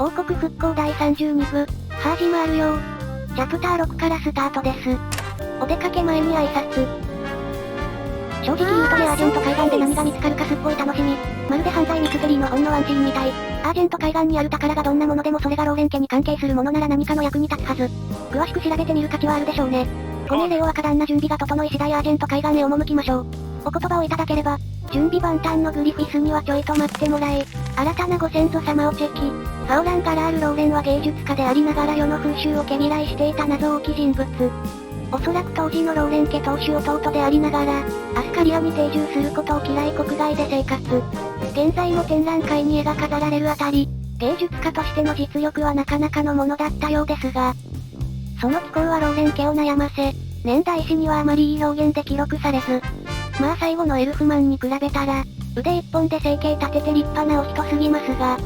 王国復興第32部、ハージマール用。チャプター6からスタートです。お出かけ前に挨拶。正直言うとね、アージェント海岸で何が見つかるかすっごい楽しみ。まるで犯罪ミステリーの本のワンシーンみたい。アージェント海岸にある宝がどんなものでもそれがローレン家に関係するものなら何かの役に立つはず。詳しく調べてみる価値はあるでしょうね。ご命令を赤旦那準備が整い次第アージェント海岸へ赴きましょう。お言葉をいただければ、準備万端のグリフィスにはちょいと待ってもらえ。新たなご先祖様をチェキ。ファオラン・ガラール・ローレンは芸術家でありながら世の風習を毛嫌いしていた謎多き人物。おそらく当時のローレン家当主弟でありながら、アスカリアに定住することを嫌い国外で生活。現在も展覧会に絵が飾られるあたり、芸術家としての実力はなかなかのものだったようですが、その気候はローレン家を悩ませ、年代史にはあまりいい表現で記録されず、まあ最後のエルフマンに比べたら、腕一本で生計立てて立派なお人すぎますが、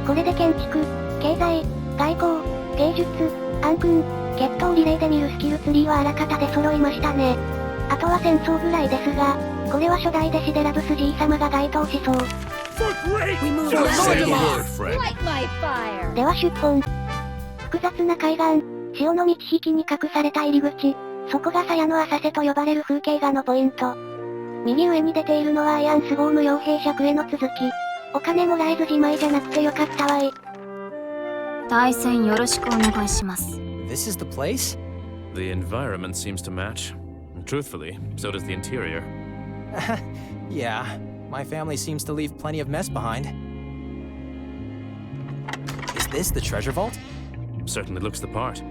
これで建築、経済、外交、芸術、暗訓、決闘リレーで見るスキルツリーはあらかたで揃いましたね。あとは戦争ぐらいですが、これは初代弟子でラブスじい様が該当しそう。では出本。複雑な海岸、潮の満ち引きに隠された入り口、そこが鞘の浅瀬と呼ばれる風景画のポイント。右上に出ているのはアイアンス号無傭兵借への続き。お金もらえずじまいじゃなくてよかったわい。対戦よろしくお願いします。This is the place? The environment seems to match. Truthfully, so does the interior. Yeah, my family seems to leave plenty of mess behind. Is this the treasure vault? Certainly looks the part.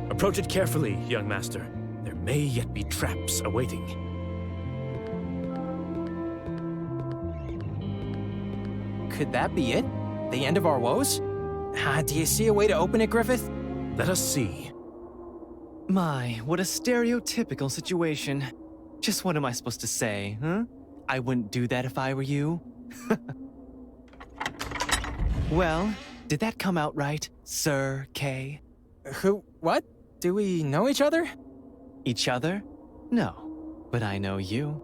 Approach it carefully, young master. There may yet be traps awaiting. Could that be it? The end of our woes? Do you see a way to open it, Griffith? Let us see. My, what a stereotypical situation. Just what am I supposed to say, huh? I wouldn't do that if I were you. Well, did that come out right, Sir K? Who? What? Do we know each other? Each other? No, but I know you.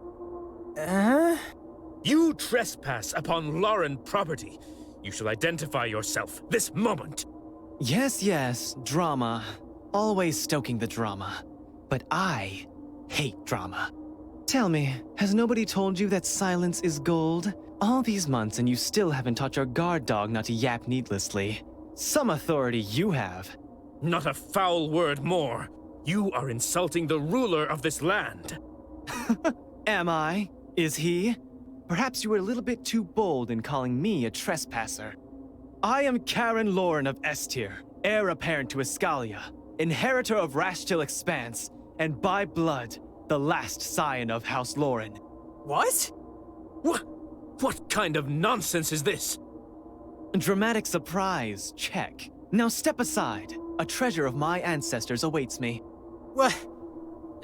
You trespass upon Lauren property. You shall identify yourself this moment. Yes, drama. Always stoking the drama. But I hate drama. Tell me, has nobody told you that silence is gold? All these months and you still haven't taught your guard dog not to yap needlessly. Some authority you have. Not a foul word more. You are insulting the ruler of this land. Am I? Is he? Perhaps you were a little bit too bold in calling me a trespasser. I am Karen Lauren of S-Tier, heir apparent to Escalia, inheritor of Rashtil Expanse, and by blood, the last scion of House Lauren. What? What kind of nonsense is this? Dramatic surprise, check. Now step aside. A treasure of my ancestors awaits me. What?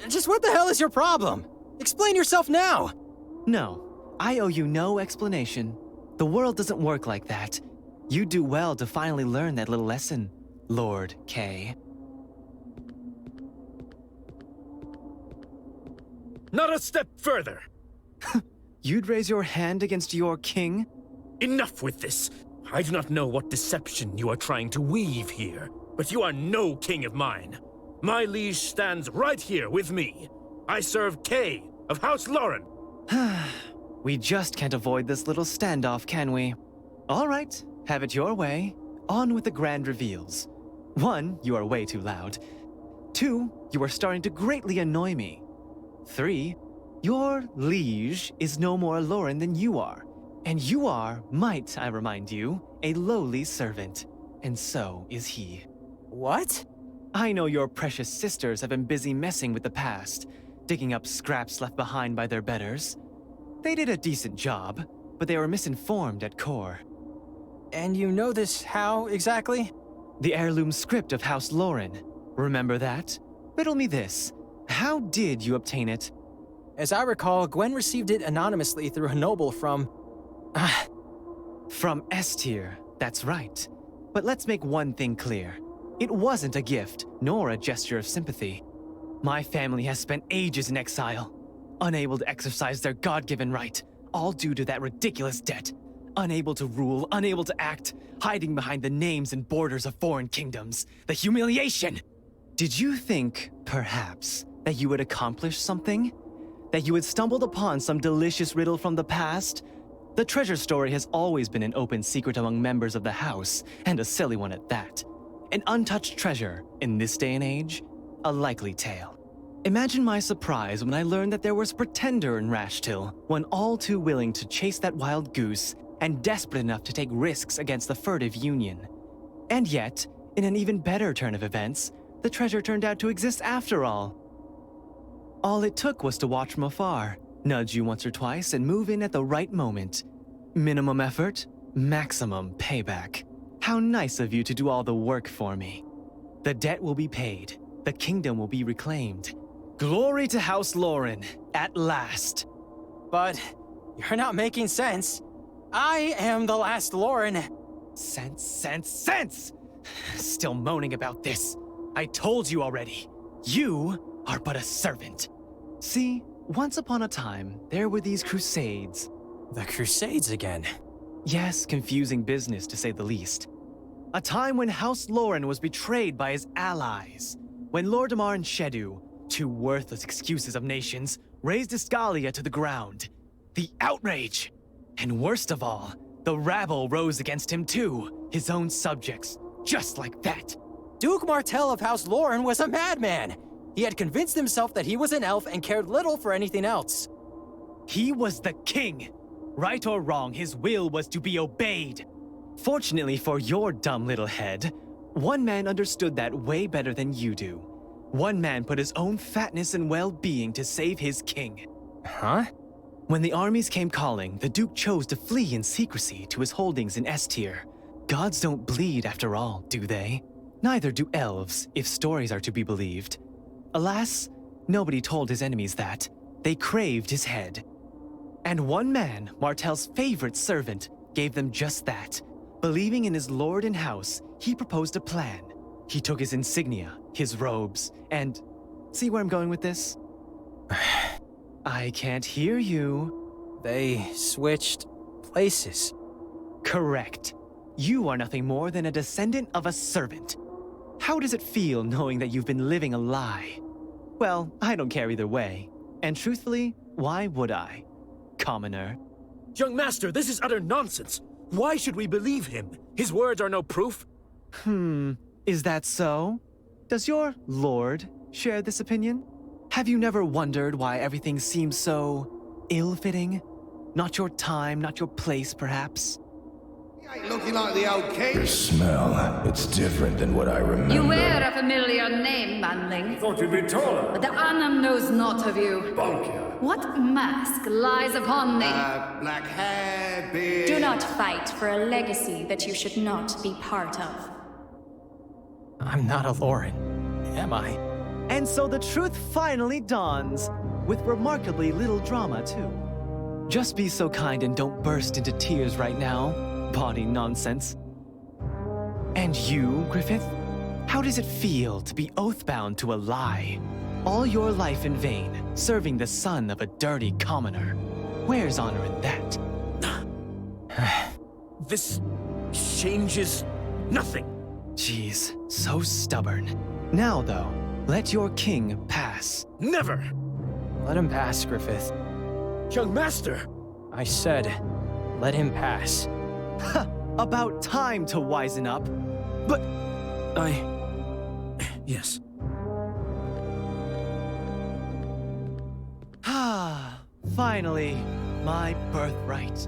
Just what the hell is your problem? Explain yourself now! No, I owe you no explanation. The world doesn't work like that. You do well to finally learn that little lesson, Lord K. Not a step further! You'd raise your hand against your king? Enough with this! I do not know what deception you are trying to weave here, but you are no king of mine. My liege stands right here with me. I serve Kay of House Lauren. We just can't avoid this little standoff, can we? All right, have it your way. On with the grand reveals. 1, you are way too loud. 2, you are starting to greatly annoy me. 3, your liege is no more Lauren than you are. And you are, might I remind you, a lowly servant. And so is he. What? I know your precious sisters have been busy messing with the past, digging up scraps left behind by their betters. They did a decent job, but they were misinformed at core. And you know this how, exactly? The heirloom script of House Lauren. Remember that? Riddle me this. How did you obtain it? As I recall, Gwen received it anonymously through a noble from... From S-Tier, that's right. But let's make one thing clear. It wasn't a gift, nor a gesture of sympathy. My family has spent ages in exile, unable to exercise their God-given right, all due to that ridiculous debt. Unable to rule, unable to act, hiding behind the names and borders of foreign kingdoms. The humiliation! Did you think, perhaps, that you would accomplish something? That you had stumbled upon some delicious riddle from the past? The treasure story has always been an open secret among members of the house, and a silly one at that. An untouched treasure, in this day and age, a likely tale. Imagine my surprise when I learned that there was a pretender in Rashtil, one all too willing to chase that wild goose, and desperate enough to take risks against the furtive Union. And yet, in an even better turn of events, the treasure turned out to exist after all. All it took was to watch from afar, nudge you once or twice, and move in at the right moment. Minimum effort, maximum payback. How nice of you to do all the work for me. The debt will be paid. The kingdom will be reclaimed. Glory to House Lauren, at last. But you're not making sense. I am the last Lauren. Sense! Still moaning about this. I told you already. You are but a servant. See, once upon a time, there were these crusades. The Crusades again. Yes, confusing business to say the least. A time when House Lauren was betrayed by his allies. When Lordamar and Shedu, two worthless excuses of nations, razed Regalia to the ground. The outrage! And worst of all, the rabble rose against him too, his own subjects, just like that. Duke Martell of House Lauren was a madman. He had convinced himself that he was an elf and cared little for anything else. He was the king. Right or wrong, his will was to be obeyed. Fortunately for your dumb little head, one man understood that way better than you do. One man put his own fatness and well-being to save his king. Huh? When the armies came calling, the Duke chose to flee in secrecy to his holdings in S-tier. Gods don't bleed after all, do they? Neither do elves, if stories are to be believed. Alas, nobody told his enemies that. They craved his head. And one man, Martell's favorite servant, gave them just that. Believing in his lord and house, he proposed a plan. He took his insignia, his robes, and... See where I'm going with this? I can't hear you. They switched places. Correct. You are nothing more than a descendant of a servant. How does it feel knowing that you've been living a lie? Well, I don't care either way. And truthfully, why would I? Commoner. Young master, this is utter nonsense. Why should we believe him? His words are no proof. Is that so? Does your lord share this opinion? Have you never wondered why everything seems so ill-fitting? Not your time, not your place, perhaps? Ain't looking like the old king. Your smell, it's different than what I remember. You wear a familiar name, manling. Thought you'd be taller. But the Annam knows not of you. Bulkier. What mask lies upon thee? Black hair, beard. Do not fight for a legacy that you should not be part of. I'm not a Lauren, am I? And so the truth finally dawns, with remarkably little drama, too. Just be so kind and don't burst into tears right now, bawdy nonsense. And you, Griffith? How does it feel to be oath-bound to a lie? All your life in vain, serving the son of a dirty commoner. Where's honor in that? This changes nothing. Jeez, so stubborn. Now, though, let your king pass. Never! Let him pass, Griffith. Young master! I said, let him pass. About time to wisen up. But Yes. finally, my birthright.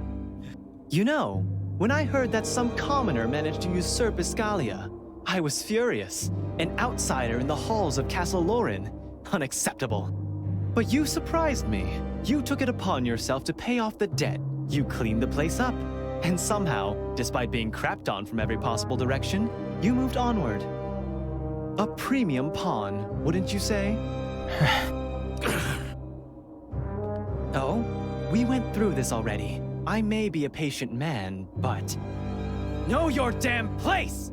You know, when I heard that some commoner managed to usurp Regalia, I was furious. An outsider in the halls of Castle Lauren. Unacceptable. But you surprised me. You took it upon yourself to pay off the debt. You cleaned the place up. And somehow, despite being crapped on from every possible direction, you moved onward. A premium pawn, wouldn't you say? Oh, we went through this already. I may be a patient man, but... Know your damn place!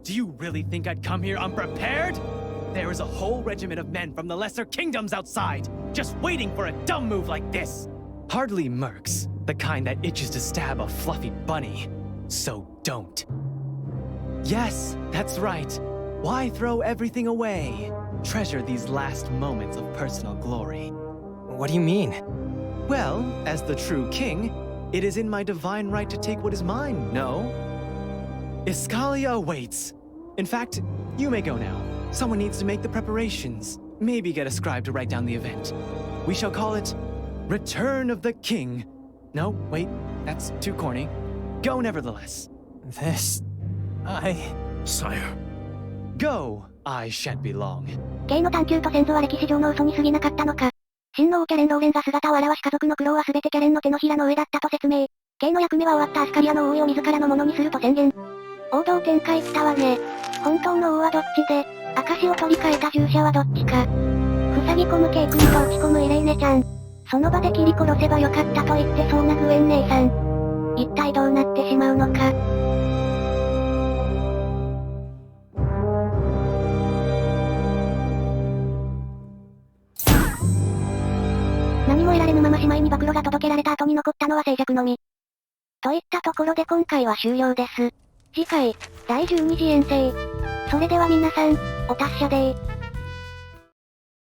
Do you really think I'd come here unprepared? There is a whole regiment of men from the lesser kingdoms outside, just waiting for a dumb move like this. Hardly mercs, the kind that itches to stab a fluffy bunny. So don't. Yes, that's right. Why throw everything away? Treasure these last moments of personal glory. What do you mean? Well, as the true king, it is in my divine right to take what is mine, no? Ascalia awaits. In fact, you may go now. Someone needs to make the preparations. Maybe get a scribe to write down the event. We shall call it Return of the King. No, wait, that's too corny. Go nevertheless. Sire. Go, I shan't be long. ケイの探求と先祖は歴史上の嘘に過ぎなかったのか。親王キャレン・ローレンが姿を現し家族の苦労は全てキャレンの手のひらの上だったと説明。ケイの役目は終わったアスカリアの王位を自らのものにすると宣言。王道展開来たわね。本当の王はどっちで、証を取り替えた従者はどっちか。塞ぎ込むケイ君と落ち込むイレーネちゃん。その場で切り殺せばよかったと言ってそうなグエン姉さん。一体どうなってしまうのか。何も得られぬまま姉妹に暴露が届けられた後に残ったのは静寂のみ。といったところで今回は終了です。次回、第12次遠征。それでは皆さん、お達者でー。